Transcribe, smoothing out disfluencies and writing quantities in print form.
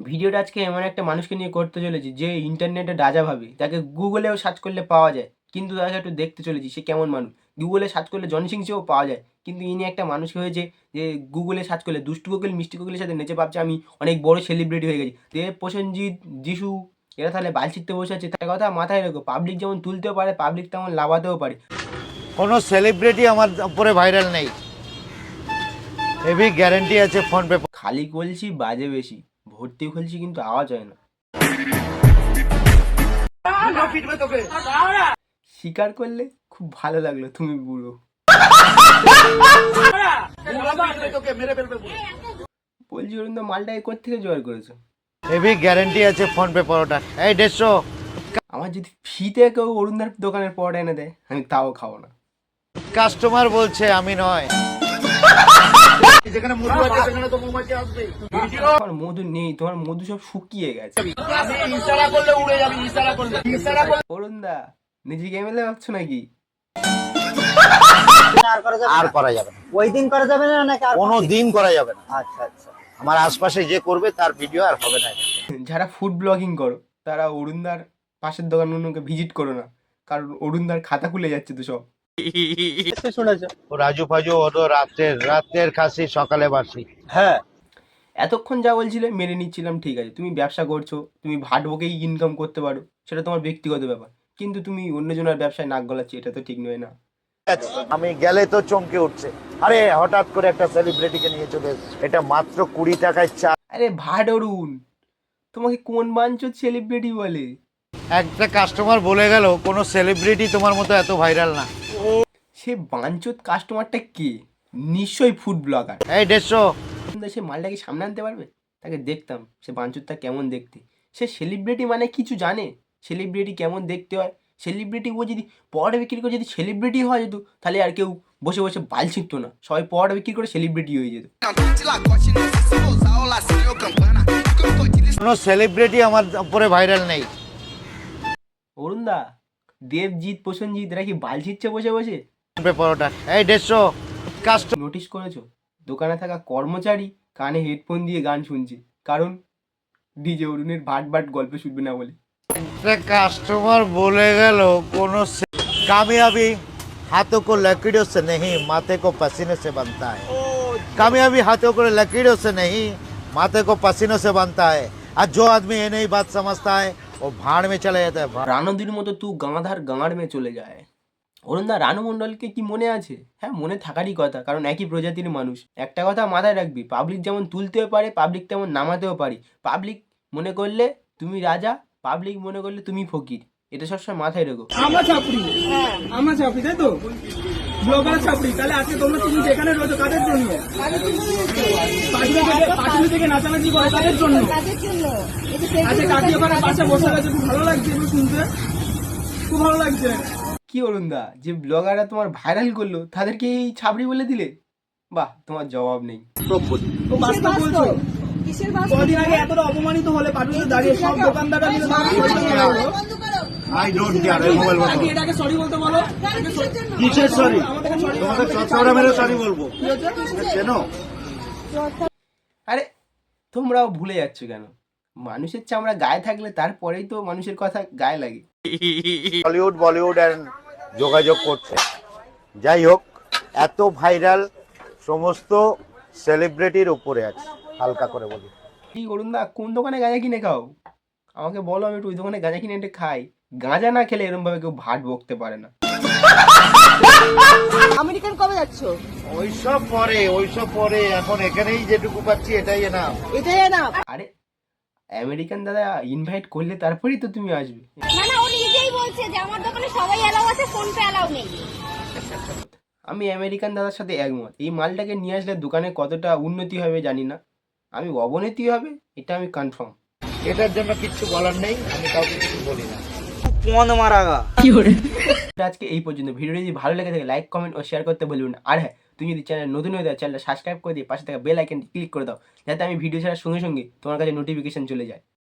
ভিডিওটা আজকে এমন একটা মানুষকে নিয়ে করতে চলেছি যে ইন্টারনেটে রাজা ভাবে, তাকে গুগলেও সার্চ করলে পাওয়া যায়, কিন্তু তাকে একটু দেখতে চলেছি সে কেমন মানুষ। গুগলে সার্চ করলে জনি সিং চেয়েও পাওয়া যায়, কিন্তু ইনি একটা মানুষ হয়েছে যে গুগলে সার্চ করলে দুষ্টু কোকিল মিষ্টি কোকিলের সাথে নেচে ভাবছে আমি অনেক বড় সেলিব্রিটি হয়ে গেছি। দেব, প্রসেনজিৎ, যিশু এরা তাহলে বাল ছিটতে বসে আছে। তার কথা মাথায় রেখো, পাবলিক যেমন তুলতেও পারে, পাবলিক তেমন লাভাতেও পারে। কোনো সেলিব্রিটি আমার উপরে ভাইরাল নেই, হেভি গ্যারান্টি আছে ফোন পে। খালি বলছি বাজে বেশি, ভর্তি খুলছি কিন্তু আওয়াজ হয় না। স্বীকার করলে খুব ভালো লাগলো, তুমি বুড়ো। বলছি অরুণ দা, মালটাকে কোত্থেকে জোগাড় করেছো? হেভি গ্যারান্টি আছে ফোন পে পরোটা। এই 150। আমার যদি ফ্রিতে কেউ অরুণদার দোকানের পরোটা এনে দেয়, আমি তাও খাবো না। কাস্টমার বলছে, আমি নয়। তোমার মধু নেই, তোমার মধু সব শুকিয়ে গেছে। অরুণ দা, নিজেকে এমএলএ ভাবছো নাকি? আর করা যাবে না, ওই দিন করা যাবে না নাকি কোনো দিন করা যাবে না। আচ্ছা আচ্ছা। আমার আশপাশে যে করবে তার ভিডিও আর হবে না। যারা ফুড ব্লগিং করো তারা অরুণদার পাশের দোকানগুলোকে ভিজিট করো না, কারণ অরুণদার খাতা খুলে যাচ্ছে তো সব। শুনেছো? ও রাজু ফাজু ওর রাতের খাসি সকালে বাসি। হ্যাঁ, এতক্ষণ যা বলছিলে মেনে নিচ্ছিলাম, ঠিক আছে, তুমি ব্যবসা করছো, তুমি ভাট বকেই ইনকাম করতে পারো, সেটা তোমার ব্যক্তিগত ব্যাপার, কিন্তু তুমি অন্যজনের ব্যবসায় নাক গলাচ্ছি, এটা তো ঠিক নয় না। আমি গেলে তো চমকে উঠছে, আরে হঠাৎ করে একটা সেলিব্রিটিকে নিয়ে চলে এসেছে। এটা মাত্র 20 টাকায় চা। আরে ভাট অরুণ, তোমাকে কোন বাঞ্চোত সেলিব্রিটি বলে? একটা কাস্টমার বলে গেল কোনো সেলিব্রিটি তোমার মতো এত ভাইরাল না। সে বাঞ্চোত কাস্টমারটা কে? নিশ্চয়ই ফুড ব্লগার। এই 150। সে মালটাকে সামনে আনতে পারবে? তাকে দেখতাম, সে বাঞ্চোতটা কেমন দেখতে। সে সেলিব্রিটি মানে কিছু জানে? সেলিব্রিটি কেমন দেখতে হয়? সেলিব্রিটি ও যদি পড়া বিক্রি করে যদি সেলিব্রিটি হওয়া যেত, তাহলে আর কেউ বসে বসে বাল ছিঁড়তো না, সবাই পড়া বিক্রি করে সেলিব্রিটি হয়ে যেত। কোনো সেলিব্রিটি আমার উপরে ভাইরাল নেই। অরুণ দা, দেবজিৎ, প্রসেনজিৎ এরা কি বাল ছিঁড়ছে বসে বসে? পরোটা। এই 150 কাস্টমার। নোটিস করেছো দোকানে থাকা কর্মচারী কানে হেডফোন দিয়ে গান শুনছে, কারণ ডিজে অরুণের ভাট ভাট গল্প শুনবে না বলে। একটা কাস্টমার বলে গেল কোনো कामयाबी हाथों को लकीरों से नहीं माथे को पसीने से बनता है। कामयाबी हाथों को लकीरों से नहीं माथे को पसीनों से बनता है। और जो आदमी ये नहीं बात समझता है वो भाड़ में चला जाता है। রানুদির মতো তু গাঁধার গাঁড় মে চলে যায়। অরুণ দা, রানু মণ্ডলকে কি মনে আছে? হ্যাঁ, মনে থাকারই কথা, কারণ একই প্রজাতির মানুষ। একটা কথা মাথায় রাখবি, পাবলিক যেমন তুলতেও পারে, পাবলিক তেমন নামাতেও পারি। পাবলিক মনে করলে তুমি রাজা, পাবলিক মনে করলে তুমি ফকির, এটা সবসময় মাথায় রেখো। আমরা চাপড়ি, আমরা চাপড়ি, তাই তো ব্লগার চাপড়ি। তাহলে আজকে তোমরা তুমি যেখানে রয়েছো কাদের জন্য? পাটুলি থেকে নাচানাচি করে তাদের জন্য। আচ্ছা, কাকি ওখানে পাশে বসে গেছে, খুব ভালো লাগছে এগুলো শুনতে, খুব ভালো লাগছে। কি অরুণ দা, যে ব্লগাররা তোমার ভাইরাল করলো তাদেরকে এই ছাবড়ি বলে দিলে? বাহ, তোমার জবাব নেই। তো বাস্তব বলছো, কদিন আগে এতটা অপমানিত হলে পাটুলিতে দাঁড়িয়ে সব দোকানদাররা মিলে I don't care, এই মোবাইল বন্ধ। আগে এটাকে সরি বলতে বলো। কিসের সরি? তোমাদের চট্টগ্রামের সরি বলবো, চেনো? আরে তোমরাও ভুলে যাচ্ছ কেন? মানুষের চামড়া গায়ে থাকলে তারপরেই তো মানুষের কথা গায়ে লাগে। হলিউড বলিউড এন্ড যোগাযোগ করছে। যাই হোক, এত ভাইরাল সমস্ত সেলিব্রিটির উপরে আছে, হালকা করে বলি। কি অরুণ দা, কোন দোকানে গাঁজা কিনে খাও? আমাকে বলো, আমি একটু ওই দোকানে গাঁজা কিনে এনে খাই। গাঁজা না খেলে এরকম ভাবে কেউ ভাট বকতে পারে না। আমেরিকান কবে যাচ্ছ? ওইসব পরে এখন এখানেই যেটুকু পাচ্ছি এটাই না। এটাই না। আরে আমেরিকান দাদা ইনভাইট করলে তারপরেই তো তুমি আসবে। না না, ও নিজেই বলছে যে আমার দোকানে সবাই অ্যালাউ আছে, ফোন পে অ্যালাউ নেই। আমি আমেরিকান দাদার সাথে একমত। এই মালটাকে নিয়ে আসলে দোকানে কতটা উন্নতি হবে জানি না, আমি অবনতি হবে এটা আমি কনফার্ম। এটার জন্য কিচ্ছু বলার নেই, আমি কাউকে কিছু বলি না। আজকে এই পর্যন্ত। ভিডিওটি যদি ভালো লেগে থাকে লাইক, কমেন্ট ও শেয়ার করতে ভুলবেন না। আর হ্যাঁ, তুমি যদি চ্যানেল নতুন হয়ে যাও, চ্যানেলটা সাবস্ক্রাইব করে দিয়ে পাশে থাকা বেল আইকনটি ক্লিক করে দাও, যাতে আমি ভিডিও ছাড়ার সঙ্গে সঙ্গে তোমার কাছে নোটিফিকেশন চলে যায়।